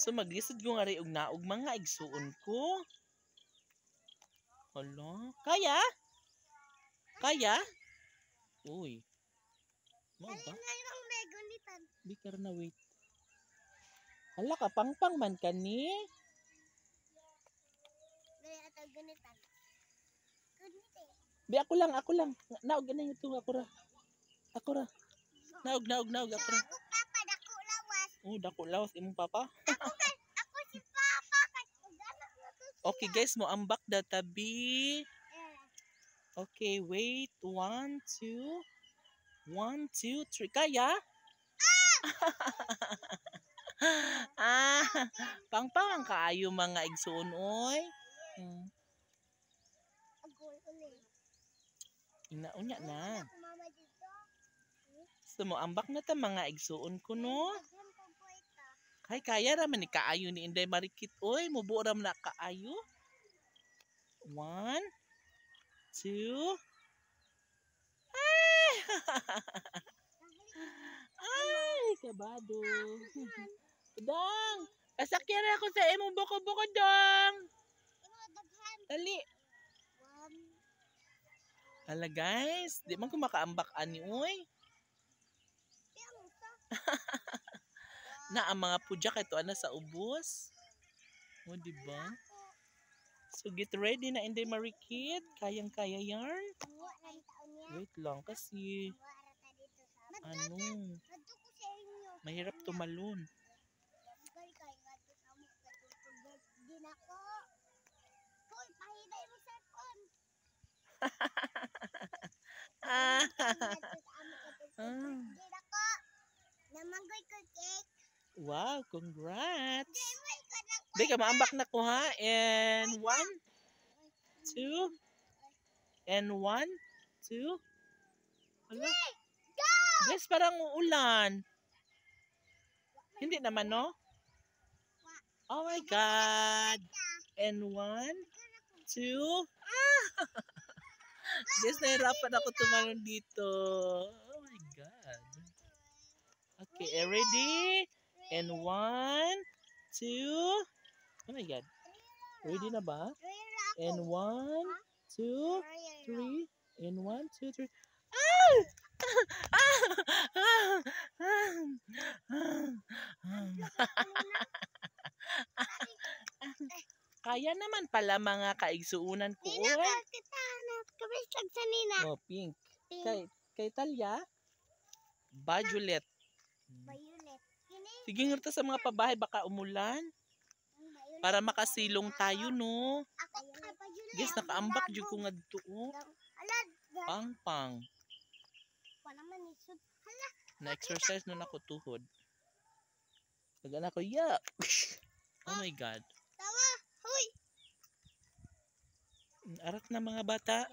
So maglisod ko nga rin og naog mga igsuon ko. Hala, kaya? Kaya? Uy. Mao ba? Bikar na wait. Hala ka pangpang man kani. Bi ako lang. Naog ganing ito ako ra. Naog ako ra. Oh, dako lawas imong papa. Ako si Papa. Okay guys, mo ambak da tabi. Okay, wait. 1, 2. 1, 2, 3. Kaya? Pangpang ang kaayo mga igsuon oy. Inaunya na. So mo ambak na ta mga igsuon ko no. Kaya ra man ni kaayo ni Inday Marikit oy, mubuo ra man na kaayo. 1, 2. Ay, kabado. Dang, kasakyan ako sa imong buko-buko dong. Dali. Hala guys, di man ko makaambak ani oy. Na ang mga pudyak ito ana sa ubos. O diba? So get ready na Inday Marikit. Kayang-kaya yarn. Wait lang kasi mahirap tumalon. Wow, congrats. Di ka maambak na ko ha. And 1, 2. And 1, 2. Hala. Guys, parang uulan. Hindi naman, no? Oh my God. And 1, 2. Guys, nahirapan ako tumalon dito. Oh my God. Okay, ready? And 1, 2. Oh my God. Ready na ba? And 1, 2, 3. And 1, 2, 3. Kaya naman pala mga kaigsuunan ko. Oh, pink. Kay Talia? Violet. Sige nga sa mga pabahay baka umulan. Para makasilong tayo no. Guys, nakaambak jud ko ngadto. Pang. Na-exercise nun ako tuhod. Nagan ako, yeah. Oh my God. Tawa, huy. Arat na mga bata.